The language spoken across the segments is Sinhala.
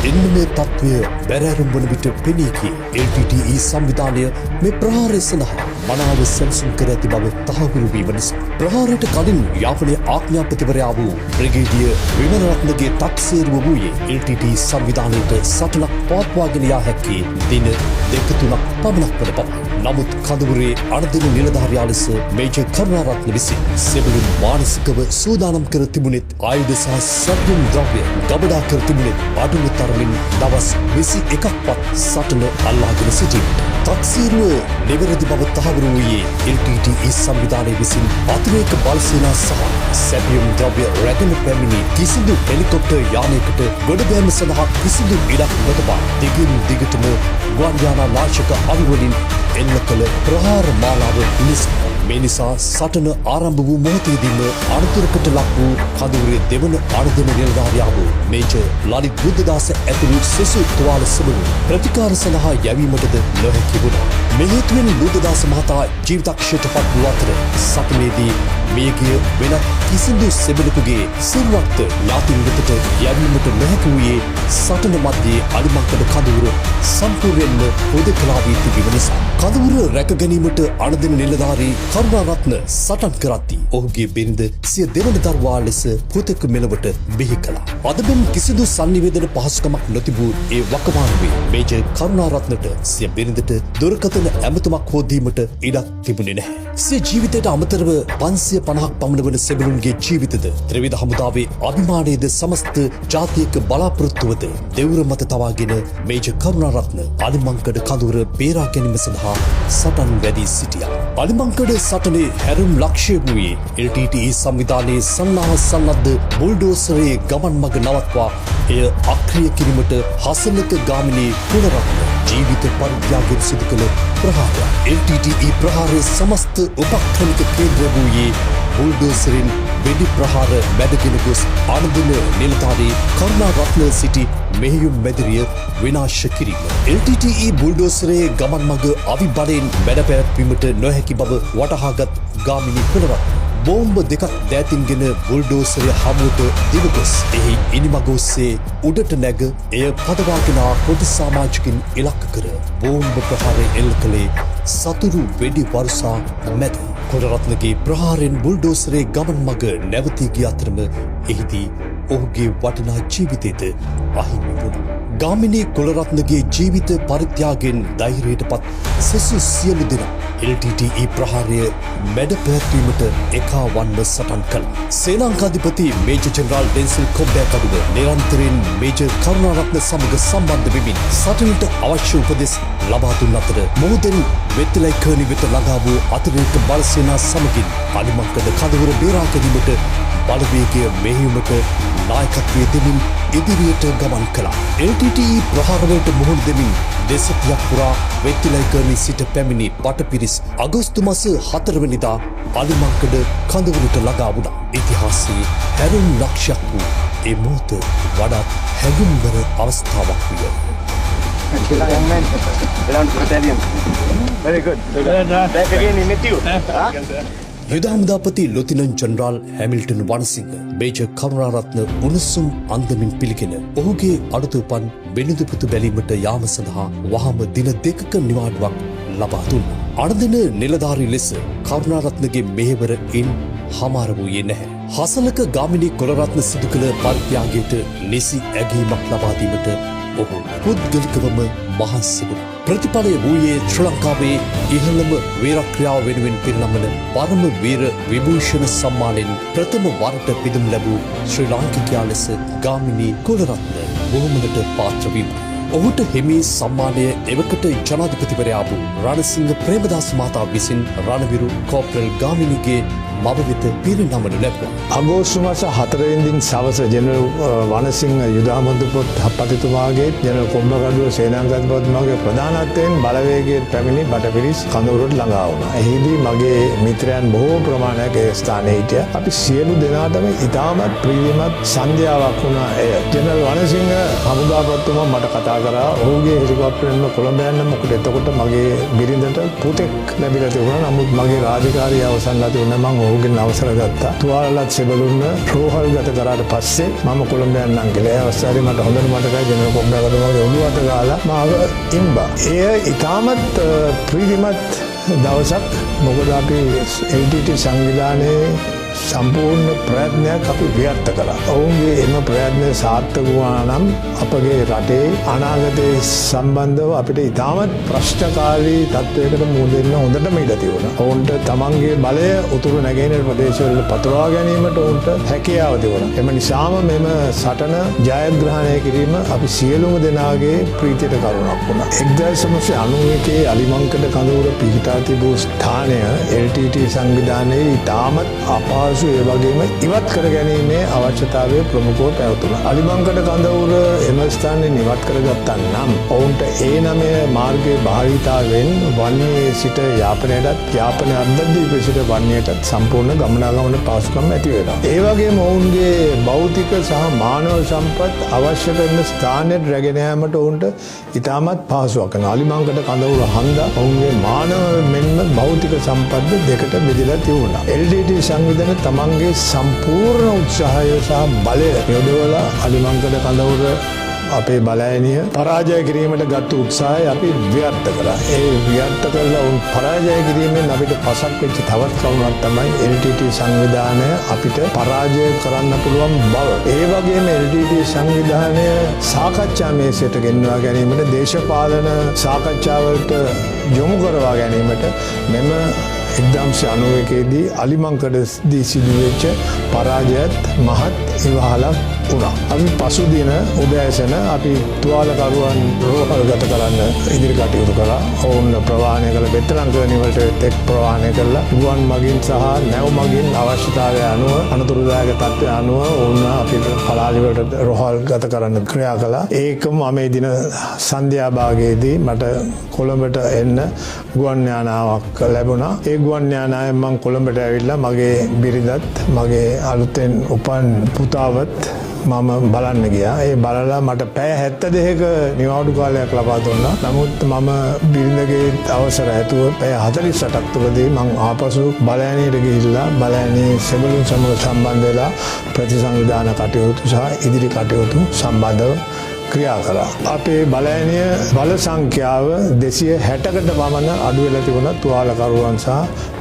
එන්නමේ තත්ත්වය බැරෑරුම් වන විට පෙනී ගිය LTTE සංවිධානය මේ ප්‍රහාරය සඳහා මනාව සැලසුම් කර ඇති බව තහවුරු වීම නිසා ප්‍රහාරයට කලින් යාපනයේ ආඥාපතිවරයා වූ බ්‍රිගේඩියර් විමලරත්නගේ තක්සේරුව වූයේ LTTE සංවිධානයට සටනක් පවත්වාගෙන යා හැකි දින දෙක තුනක් පමණක් වන බවයි. නමුත් කඳවුරේ අනදින නිලධාරියා ලෙස මේජර් කරුණාරත්න විසින් සෙබළුන් මානසිකව සූදානම් කර තිබුණෙත් ආයුධ සහ සැපයුම් ද්‍රව්‍ය ගබඩා කර තිබුණෙත් අඩුම තරමින් දවස් 21ක්වත් සටන අල්ලාගෙන සිටීමට තක්සේරුව නිවැරදි බව තහවුරු වූයේ LTTE සංවිධානය විසින් අතිරේක බලසේනා සහ සැපයුම් ද්‍රව්‍ය රැගෙන පැමිණි කිසිදු හෙලිකොප්ටර් යානයකට ගොඩබෑම සඳහා කිසිදු ඉඩක් නොතබා දිගින් දිගටම ගුවන් යානා නාශක අවිවලින් එල්ල කළ ප්‍රහාර මාලාව නිසා මේ නිසා සටන ආරම්භ වූ මොහොතේදීම අනතුරකට ලක් වූ කඳවුරේ දෙවන අර්ධන නිලධාරියා වූ මේජර් ලලිත් බුද්ධදාස ඇතුළු සෙසු තුවාල සෙබළු ප්‍රතිකාර සඳහා යැවීමටද නොහැකි වුණා. මේ හේතුවෙන් බුද්ධදාස මහතා ජීවිතක්ෂයට පත් වූ අතර සටනේදී මියගිය වෙනත් කිසිදු සෙබළෙකුගේ සිරුරක්ද ඥාතීන් වෙතට යැවීමට නොහැකි වූයේ සටන මැදේ අලිමංකඩ කඳවුර සම්පූර්ණයෙන්ම හුදකලා වී තිබීම නිසා. කඳවුර රැක ගැනීමට අනදින නිලධාරී කරුණාරත්න සටන් කරද්දී ඔහුගේ බිරිඳ සිය දෙවන දරුවා ලෙස පුතෙකු මෙලොවට බිහි කළා. අදබෙන් කිසිදු සංනිවේදන පහසුකමක් නොතිබූ ඒ වකවානුවේ මේජර් කරුණාරත්නට සිය බිරිඳට දුරකථන ඇමතුමක් හෝ දීමට ඉඩක් තිබුණේ නැහැ. සිය ජීවිතයට අමතරව 550ක් පමණ වන සෙබළුන්ගේ ජීවිතද ත්‍රිවිධ හමුදාවේ අභිමානයේද සමස්ත ජාතියක බලාපොරොත්තුවද දෙවුර මත තවාගෙන මේජර් කරුණාරත්න අලිමංකඩ කඳවුර බේරා ගැනීම සඳහා සටන් වැදී සිටියා. අලිමංකඩ සටනේ හැරුම් ලක්ෂ්‍ය වූයේ LTTE සංවිධානයේ සන්නාහ සන්නද්ධ බුල්ඩෝසරයේ ගමන් මඟ නවත්වා එය අක්‍රිය කිරීමට හසලක ගාමිණී කුණරත්න ජීවිත පරිත්‍යාගයෙන් සිදු කළ ප්‍රහාරය. LTTE ප්‍රහාරයේ සමස්ත උපක්‍රමික කේන්ද්‍ර වූයේ බුල්ඩෝසරින් වෙඩි ප්‍රහාර මැදගෙන ගොස් අනදින නිලධාරී කරුණාරත්න සිටි මෙහෙයුම් මැදිරිය විනාශ කිරීම. LTTE බුල්ඩෝසරයේ ගමන් මඟ අවිබලයෙන් මැඩ පැවැත්වීමට නොහැකි බව වටහාගත් ගාමිණී කුණරත්න බෝම්බ දෙකක් දෑතින්ගෙන බුල්ඩෝසරය හමුවට දිවගොස් එහි ඉනිමග ඔස්සේ උඩට නැග එය පදවාගෙන පොදු සමාජිකින් ඉලක්ක කර බෝම්බ ප්‍රහාරය එල්ල කළේ සතුරු වෙඩි වර්ෂා මැද. කුණරත්නගේ ප්‍රහාරයෙන් බුල්ඩෝසරයේ ගමන් මඟ නැවතී ගිය අතරම එහිදී ඔහුගේ වටිනා ජීවිතයද අහිමි වුණා. ගාමිණී කුලරත්නගේ ජීවිත පරිත්‍යාගයෙන් ධෛර්යයට පත් සෙසු සියලු දෙනා LTTE ප්‍රහාරය මැඩ පැවැත්වීමට එකාවන්ව සටන් කළා. සේනාංකාධිපති මේජර් ජෙනරාල් ඩෙන්සල් කොබ්බෑකඩුව නිරන්තරයෙන් මේජර් කරුණාරත්න සමග සම්බන්ධ වෙමින් සටනට අවශ්‍ය උපදෙස් ලබා දුන් අතර මොහොතෙන් වෙත්තලයි කර්ණි වෙත ළඟා වූ අතිරේක බලසේනා සමගින් අලිමංකඩ කඳවුර බේරා ගැනීමට බලවේගය මෙහෙයුමට නායකත්වය දෙමින් ඉදිරියට ගමන් කළා. LTTE ප්‍රහාරවලට මුහුණ දෙමින් දෙසතියක් පුරා වෙත්තිලයි කර්ණි සිට පැමිණි බටපිරිස් අගෝස්තු මාස 4 වෙනිදා අලිමංකඩ කඳවුරට ළඟා වුණා. ඉතිහාසයේ හැරුම් ලක්ෂයක් වූ ඒ මොහොත වඩාත් හැඟුම්බර අවස්ථාවක් විය. Young man, around battalion. Very good. Back again in with you. යුද හමුදාපති ලොතිනන්ට් general Hamilton Wanasinghe major Karunaratne උණුසුම් අන්දමින් පිළිගෙන ඔහුගේ අඩුතුපන් බිනිඳුපුතු බැලීමට යාම සඳහා වහම දින දෙකක නිවාඩුවක් ලබා දුන්නා. අනදින නිලධාරී ලෙස කරුණාරත්නගේ මෙහෙවර ඉන් හමාර වූයේ නැහැ. හසලක ගාමිණී කුලරත්න සිදු කළ පරිත්‍යාගයට නිසි ඇගීමක් ලබා දීමට ඔහු පුද්ගලිකවම මහන්සි වුණා. ප්‍රතිඵලය වූයේ ශ්‍රී ලංකාවේ ඉහළම වීරක්‍රියාව වෙනුවෙන් පිරිනමන පරම වීර විභූෂණ සම්මානයෙන් ප්‍රථම වරට පිදුම් ලැබූ ශ්‍රී ලාංකිකයා ලෙස ගාමිණී කුලරත්න බොහොමකට පාත්‍ර වීම. ඔහුට හිමි සම්මානය එවකට ජනාධිපතිවරයා වූ රණසිංහ ප්‍රේමදාස මහතා විසින් රණවිරු කෝප්‍රල් ගාමිණීගේ මව වෙත පිරිනමනු ලැබුවා. අගෝස්තු මාස 4 වෙනිදා සවස ජෙනරල් වනසිංහ යුද හමුදාපතිතුමාගේ ජෙනරල් කොම්බගඩුව සේනාධිපතිතුමාගේ ප්‍රධානත්වයෙන් බලවේගයේ පැමිණි බටපිරිස් කඳවුරට ළඟා වුණා. එහිදී මගේ මිත්‍රයන් බොහෝ ප්‍රමාණයක් ඒ ස්ථානයේ හිටියා. අපි සියලු දෙනාටම ඉතාමත් ප්‍රියමත් සන්ධ්‍යාවක් වුණා එය. ජෙනරල් වනසිංහ හමුදාපතිතුමා මට කතා කරා ඔහුගේ හෙලිකොප්ටරෙන්ම කොළඹ යන්න මොකද එතකොට මගේ බිරිඳට පුතෙක් ලැබිලා තිබුණා. නමුත් මගේ රාජකාරිය අවසන් වෙලා තිබුණා. මම ඔහුගෙන් අවසර ගත්තා. තුවාලලත් සෙබළුන්න රෝහල් ගත කරාට පස්සේ මම කොළඹ යන්නම් කියලා. ඒ අවස්ථාවේ මට හොඳට මතකයි ජනරල් කොම්බගඩුවගේ ඔළුව අත ගාලා මාව ඉම්බා. එය ඉතාමත් ප්‍රීතිමත් දවසක්. මොකද අපි LTT සංවිධානයේ සම්පූර්ණ ප්‍රයත්නයක් අපි ව්‍යර්ථ කළා. ඔවුන්ගේ එම ප්‍රයත්නය සාර්ථක වුණා නම් අපගේ රටේ අනාගතයේ සම්බන්ධව අපිට ඉතාමත් ප්‍රශ්නකාරී තත්ත්වයකට මුහුණ දෙන්න හොඳටම ඉඩ තිබුණා. ඔවුන්ට තමන්ගේ බලය උතුරු නැගෙනහිර ප්‍රදේශවල පතුරවා ගැනීමට ඔවුන්ට හැකියාව තිබුණා. එම නිසාම මෙම සටන ජයග්‍රහණය කිරීම අපි සියලුම දෙනාගේ ප්‍රීතියට කරුණක් වුණා. 1991 අලිමංකඩ කඳවුර පිහිටා තිබූ ස්ථානය LTT සංවිධානයේ ඉතාමත් අපහසු ඒ වගේම ඉවත් කර ගැනීමේ අවශ්‍යතාවය ප්‍රමුඛව පැවතුණා. අලිමංකඩ කඳවුර එම ස්ථානයේ ඉවත් කරගත්තා නම් ඔවුන්ට ඒ නමය මාර්ගයේ භාවිතාවෙන් වන්නයේ සිට යාපනයටත් යාපන අර්ධද්වීපයේ සිට වන්නයටත් සම්පූර්ණ ගමනාගමන පහසුකම් ඇති වෙනවා. ඒ වගේම ඔවුන්ගේ භෞතික සහ මානව සම්පත් අවශ්‍ය කරන ස්ථානයට රැගෙන යාමට ඔවුන්ට ඉතාමත් පහසුවක් වෙනවා. අලිමංකඩ කඳවුර හන්දා ඔවුන්ගේ මානව මෙන්ම භෞතික සම්පත් දෙකට බෙදලා තිබුණා. LTT සංවිධානය තමන්ගේ සම්පූර්ණ උත්සාහය සහ බලය යොදවලා අලිමංකඩ කඳවුර අපේ බලයනිය පරාජය කිරීමට ගත්ත උත්සාහය අපි ව්‍යර්ථ කළා. ඒ ව්‍යර්ථ කළා උන් පරාජය කිරීමෙන් අපිට පසක් වෙච්ච තවත් කරුණක් තමයි LTT සංවිධානය අපිට පරාජය කරන්න පුළුවන් බව. ඒ වගේම LTT සංවිධානය සාකච්ඡා මේසයට ගෙන්වා ගැනීමට දේශපාලන සාකච්ඡාවලට යොමු කරවා ගැනීමට මෙම 1991දී අලිමංකඩදී සිදුවෙච්ච පරාජයත් මහත් ඉවහලක් වුණා. අපි පසුදින උදෑසන අපි තුවාලකරුවන් රෝහල් ගත කරන්න ඉදිරි කටයුතු කළා. ඔවුන් ප්‍රවාහනය කළ බෙත්තරංකනිවලට තෙක් ප්‍රවාහනය කළා. ගුවන් මගින් සහ නැව් මගින් අවශ්‍යතාවය අනුව අනතුරුදායක තත්ත්වය අනුව ඔවුන් අපිට පලාලිවලට රෝහල් ගත කරන්න ක්‍රියා කළා. ඒකම මේ දින සන්ධ්‍යා භාගයේදී මට කොළඹට එන්න ගුවන් යානාවක් ලැබුණා. ඒ ගුවන් යානාවෙන් මම කොළඹට ඇවිල්ලා මගේ බිරිඳත් මගේ අලුතෙන් උපන් පුතාවත් මම බලන්න ගියා. ඒ බලලා මට පැය 72ක නිවාඩු කාලයක් ලබා දුන්නා. නමුත් මම බිරිඳගේ අවසර ඇතුව පැය 48ක් තුළදී මම ආපසු බලයනියට ගිහිල්ලා බලයනියේ සෙබළුන් සමග සම්බන්ධ වෙලා ප්‍රතිසංවිධාන කටයුතු සහ ඉදිරි කටයුතු සම්බන්ධව ක්‍රියා කළා. අපේ බලයනිය බල සංඛ්‍යාව 260කට පමණ අඩු වෙලා තිබුණා තුවාලකරුවන් සහ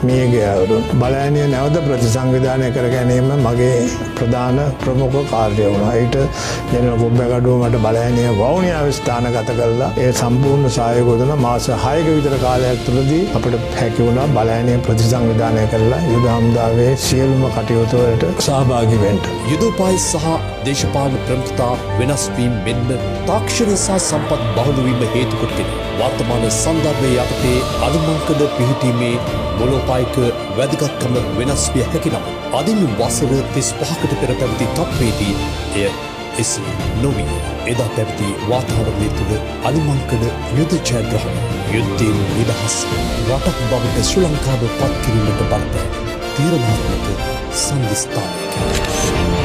මියගිය අයුරු. බලයනිය නැවත ප්‍රතිසංවිධානය කර ගැනීම මගේ ප්‍රධාන ප්‍රමුඛ කාර්යය වුණා. ඊට ජනරල් කොම්බගඩුව මට බලයනිය වවුනියාවේ ස්ථානගත කළා. ඒ සම්පූර්ණ සහයෝගය දුන්න මාස 6ක විතර කාලයක් තුළදී අපිට හැකි වුණා බලයනිය ප්‍රතිසංවිධානය කළා යුද හමුදාවේ සියලුම කටයුතු වලට සහභාගී වෙන්න. යුදෝපාය සහ දේශපාලන ප්‍රමුඛතා වෙනස් වීම මෙන්ම තාක්ෂණ සහ සම්පත් බහුල වීම හේතු කොටගෙන වර්තමාන සන්දර්භයේ යටතේ අලිමංකඩ පිහිටීමේ මොලෝපායික වැදගත්කම වෙනස් විය හැකි නම් අදින් වසර 35කට පෙර පැවති තත්ත්වයේදී එය එසේ නොවිය. එදා පැවති වාතාවරණය තුළ අලිමංකඩ යුද ජයග්‍රහණය යුද්ධයෙන් නිදහස් රටක් බවට ශ්‍රී ලංකාව පත් කිරීමට බලපෑ තීරණාත්මක සංදිස්ථානයකි.